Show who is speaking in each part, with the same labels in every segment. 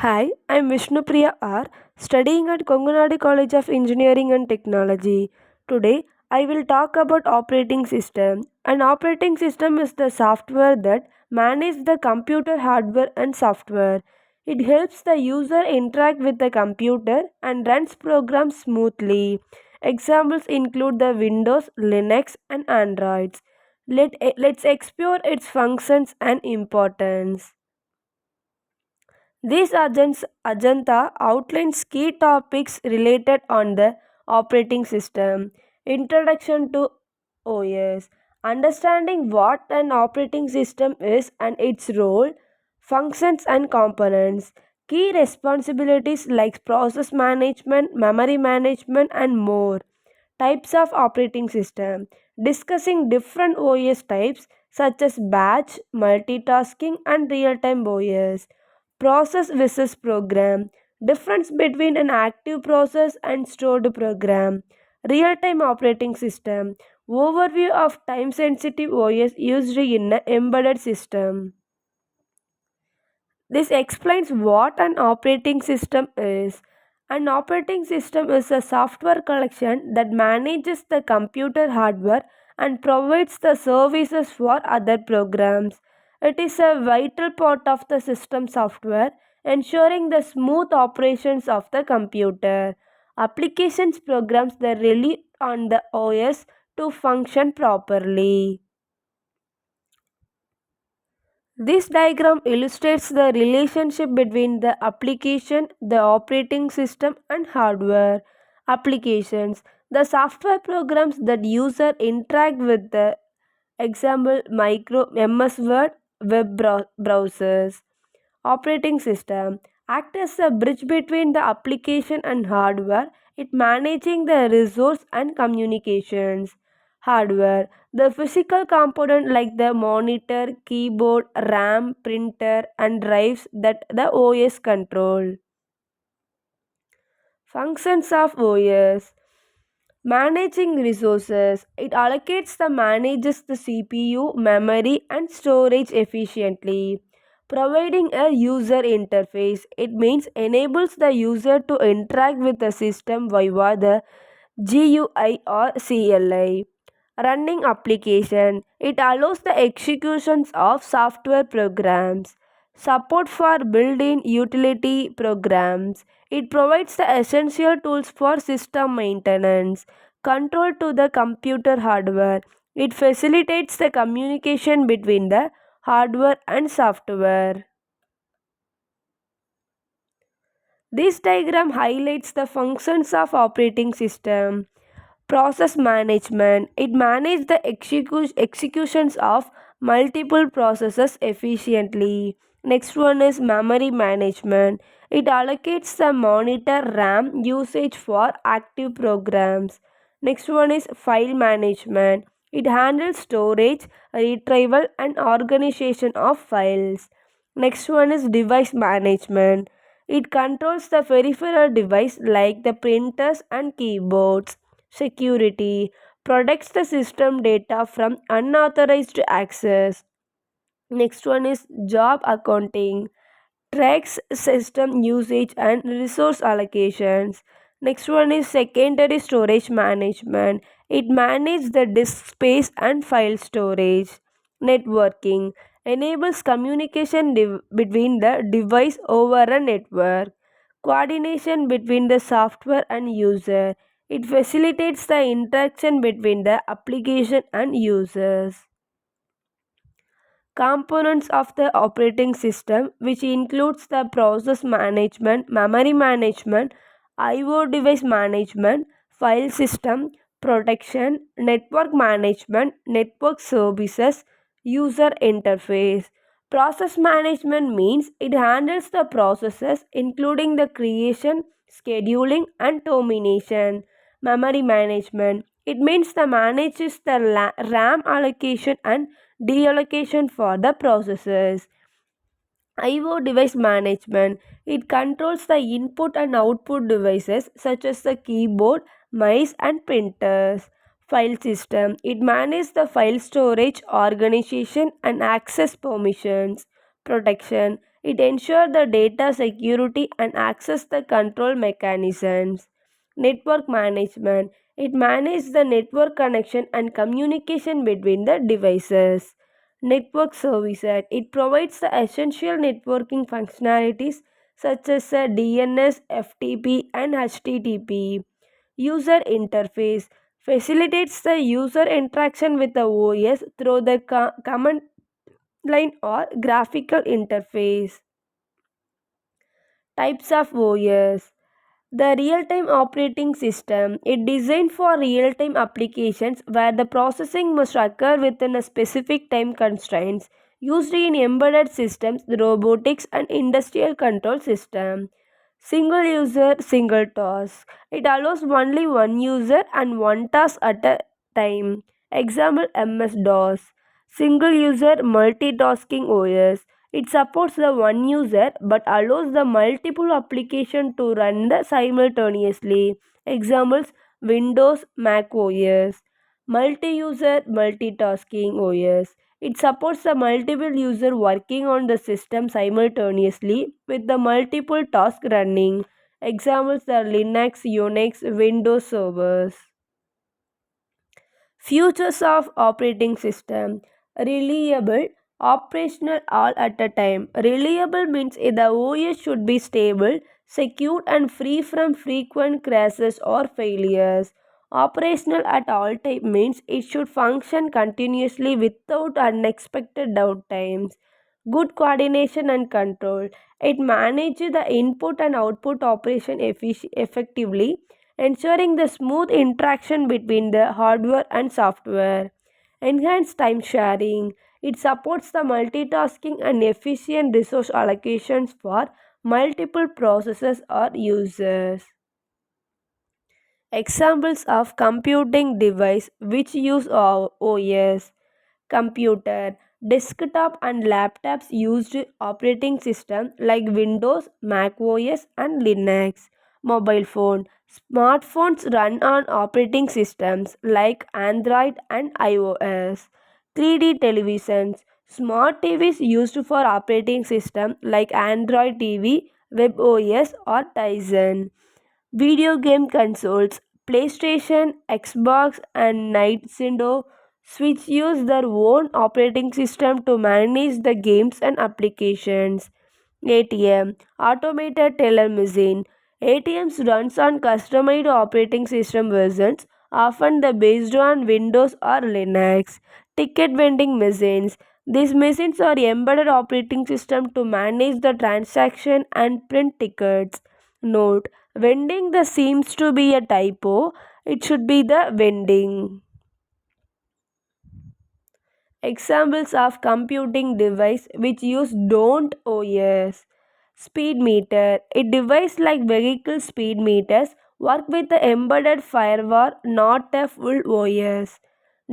Speaker 1: Hi, I'm Vishnupriya R, studying at Kongunadi College of Engineering and Technology. Today, I will talk about operating system. An operating system is the software that manages the computer hardware and software. It helps the user interact with the computer and runs programs smoothly. Examples include the Windows, Linux, and Androids. Let's explore its functions and importance. Ajanta outlines key topics related on the operating system. Introduction to OS. Understanding what an operating system is and its role, functions and components. Key responsibilities like process management, memory management and more. Types of operating system. Discussing different OS types such as batch, multitasking and real-time OS. Process versus program. Difference between an active process and stored program. Real-time operating system. Overview of time-sensitive OS used in an embedded system. This explains what an operating system is. An operating system is a software collection that manages the computer hardware and provides the services for other programs. It is a vital part of the system software, ensuring the smooth operations of the computer. Applications programs that rely on the OS to function properly. This diagram illustrates the relationship between the application, the operating system and hardware. Applications. The software programs that user interact with the example micro MS Word browsers. Operating system act as a bridge between the application and hardware, it managing the resource and communications. Hardware, the physical component like the monitor, keyboard, RAM, printer and drives that the OS control. Functions of OS. Managing resources. It allocates the manages the CPU, memory and storage efficiently. Providing a user interface. It means enables the user to interact with the system via the GUI or CLI. Running application. It allows the executions of software programs. Support for built-in utility programs. It provides the essential tools for system maintenance. Control to the computer hardware. It facilitates the communication between the hardware and software. This diagram highlights the functions of operating system. Process management. It manages the executions of multiple processes efficiently. Next one is memory management. It allocates the monitor RAM usage for active programs. Next one is file management. It handles storage, retrieval and organization of files. Next one is device management. It controls the peripheral device like the printers and keyboards. Security protects the system data from unauthorized access. Next one is job accounting, tracks system usage and resource allocations. Next one is secondary storage management. It manages the disk space and file storage. Networking enables communication between the device over a network. Coordination between the software and user. It facilitates the interaction between the application and users. Components of the operating system, which includes the process management, memory management, IO device management, file system, protection, network management, network services, user interface. Process management means it handles the processes including the creation, scheduling and termination. Memory management, it means the manages the RAM allocation and deallocation for the processes. IO device management. It controls the input and output devices such as the keyboard, mice and printers. File system. It manages the file storage, organization and access permissions. Protection. It ensures the data security and access the control mechanisms. Network management. It manages the network connection and communication between the devices. Network services. It provides the essential networking functionalities such as DNS, FTP, and HTTP. User interface facilitates the user interaction with the OS through the command line or graphical interface. Types of OS. The real-time operating system is designed for real-time applications where the processing must occur within a specific time constraints, used in embedded systems, robotics, and industrial control systems. Single user, single task. It allows only one user and one task at a time. Example MS-DOS. Single user multitasking OS. It supports the one user but allows the multiple application to run the simultaneously. Examples Windows, Mac OS. Multi-user multitasking OS. It supports the multiple user working on the system simultaneously with the multiple tasks running. Examples are Linux, Unix, Windows servers. Futures of operating system. Reliable, operational all at a time. Reliable means the OS should be stable, secure and free from frequent crashes or failures. Operational at all time means it should function continuously without unexpected downtimes. Good coordination and control. It manages the input and output operation effectively, ensuring the smooth interaction between the hardware and software. Enhanced time sharing. It supports the multitasking and efficient resource allocations for multiple processes or users. Examples of computing device which use OS. Computer, desktop and laptops used operating systems like Windows, Mac OS and Linux. Mobile phone, smartphones run on operating systems like Android and iOS. 3D televisions, smart TVs used for operating systems like Android TV, WebOS or Tizen. Video game consoles, PlayStation, Xbox, and Nintendo Switch use their own operating system to manage the games and applications. ATM, automated teller machine. ATMs runs on customized operating system versions, often the based on Windows or Linux. Ticket vending machines. These machines are embedded operating system to manage the transaction and print tickets. Note: vending the seems to be a typo. It should be the vending. Examples of computing device which use don't OS. Speed meter. A device like vehicle speed meters work with the embedded firmware, not a full OS.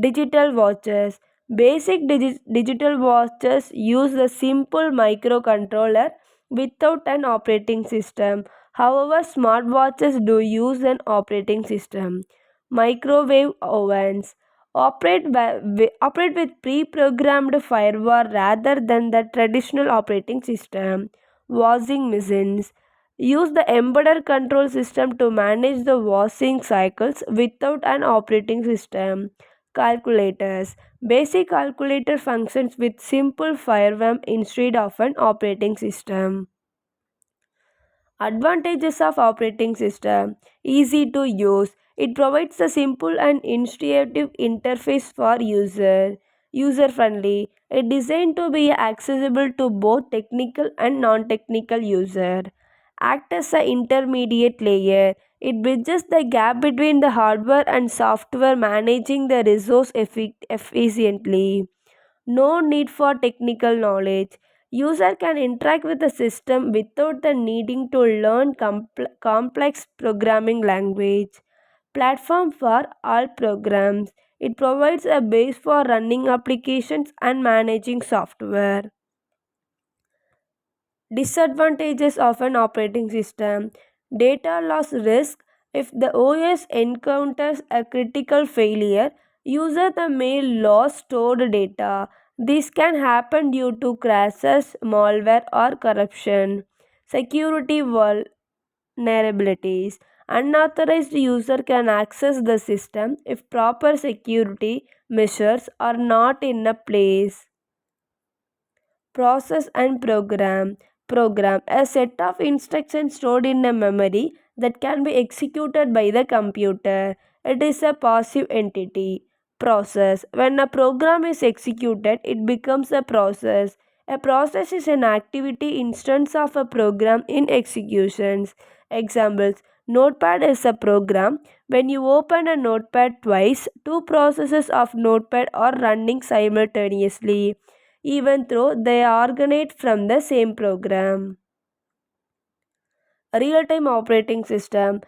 Speaker 1: Digital watches. Basic digital watches use a simple microcontroller without an operating system. However, smartwatches do use an operating system. Microwave ovens operate with pre-programmed firmware rather than the traditional operating system. Washing machines use the embedded control system to manage the washing cycles without an operating system. Calculators. Basic calculator functions with simple firmware instead of an operating system. Advantages of operating system. Easy to use. It provides a simple and intuitive interface for user friendly. It designed to be accessible to both technical and non-technical user. Act as an intermediate layer. It bridges the gap between the hardware and software, managing the resource efficiently. No need for technical knowledge. User can interact with the system without the needing to learn complex programming language. Platform for all programs. It provides a base for running applications and managing software. Disadvantages of an operating system. Data loss risk. If the OS encounters a critical failure, user may lose stored data. This can happen due to crashes, malware, or corruption. Security vulnerabilities. Unauthorized user can access the system if proper security measures are not in a place. Process and program, a set of instructions stored in a memory that can be executed by the computer. It is a passive entity. Process, when a program is executed, it becomes a process. A process is an activity instance of a program in executions. Examples: Notepad is a program. When you open a notepad twice, two processes of notepad are running simultaneously, even though they originate from the same program. A real-time operating system.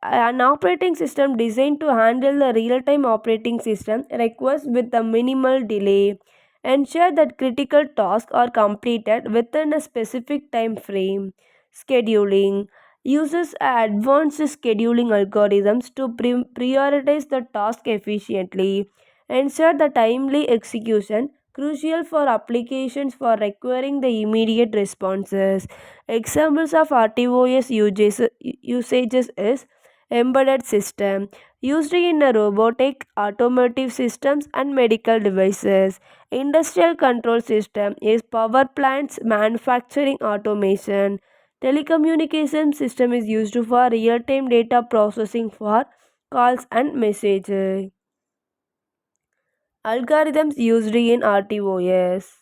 Speaker 1: An operating system designed to handle the real-time operating system request with a minimal delay. Ensure that critical tasks are completed within a specific time frame. Scheduling uses advanced scheduling algorithms to prioritize the task efficiently. Ensure the timely execution crucial for applications for requiring the immediate responses. Examples of RTOS usages is embedded system used in a robotic, automotive systems and medical devices. Industrial control system is power plants, manufacturing automation. Telecommunication system is used for real-time data processing for calls and messages. Algorithms used in RTOS.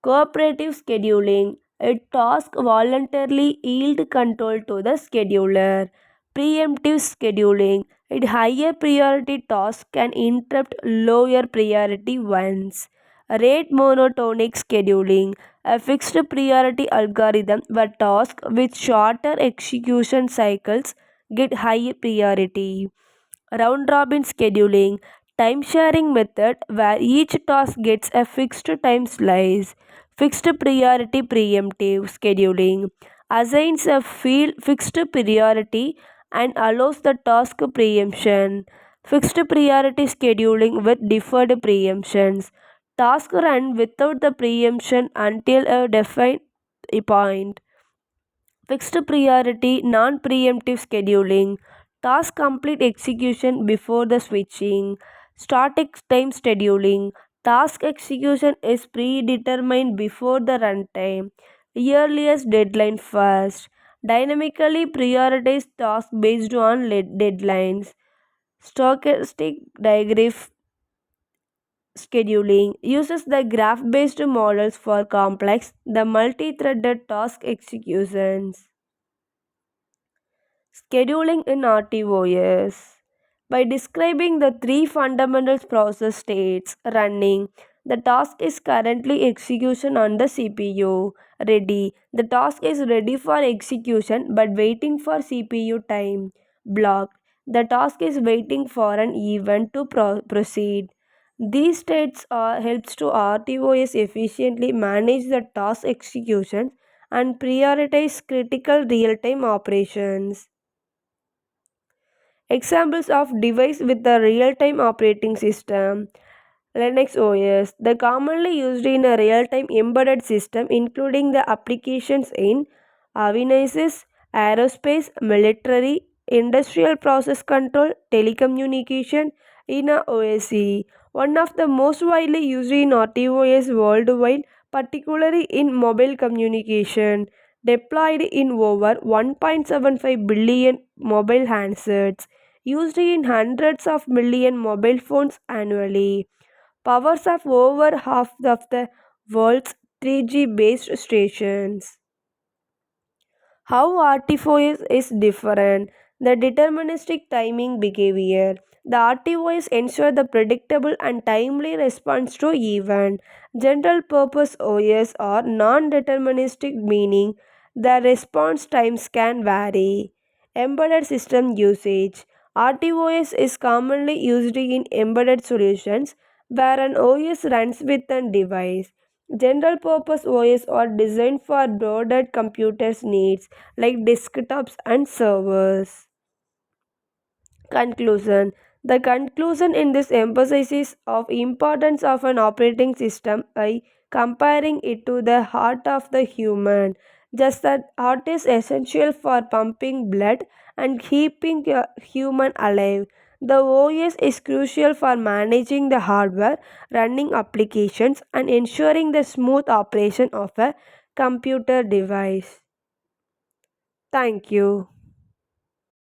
Speaker 1: Cooperative scheduling. A task voluntarily yield control to the scheduler. Preemptive scheduling. A higher priority task can interrupt lower priority ones. Rate monotonic scheduling. A fixed priority algorithm where tasks with shorter execution cycles get high priority. Round robin scheduling, time sharing method where each task gets a fixed time slice. Fixed priority preemptive scheduling assigns a field fixed priority and allows the task preemption. Fixed priority scheduling with deferred preemptions. Task run without the preemption until a defined point. Fixed priority, non preemptive scheduling, task complete execution before the switching, static time scheduling, task execution is predetermined before the runtime, earliest deadline first, dynamically prioritized tasks based on deadlines, stochastic diagram scheduling uses the graph based models for complex, the multi threaded task executions. Scheduling in RTOS. By describing the three fundamental process states running, the task is currently execution on the CPU. Ready. The task is ready for execution but waiting for CPU time. Blocked. The task is waiting for an event to proceed. These states helps to RTOS efficiently manage the task execution and prioritize critical real-time operations. Examples of device with the real-time operating system. Linux OS, the commonly used in a real-time embedded system including the applications in avionics, aerospace, military, industrial process control, telecommunication in a OSE. One of the most widely used in RTOS worldwide, particularly in mobile communication, deployed in over 1.75 billion mobile handsets, used in hundreds of million mobile phones annually, powers of over half of the world's 3G based stations. How RTOS is different. The deterministic timing behavior. The RTOS ensure the predictable and timely response to event. General purpose OS are non-deterministic, meaning the response times can vary. Embedded system usage. RTOS is commonly used in embedded solutions where an OS runs with a device. General purpose OS are designed for broader computers needs like desktops and servers. Conclusion. The conclusion in this emphasizes of importance of an operating system by comparing it to the heart of the human. Just that heart is essential for pumping blood and keeping a human alive. The OS is crucial for managing the hardware, running applications, and ensuring the smooth operation of a computer device. Thank you.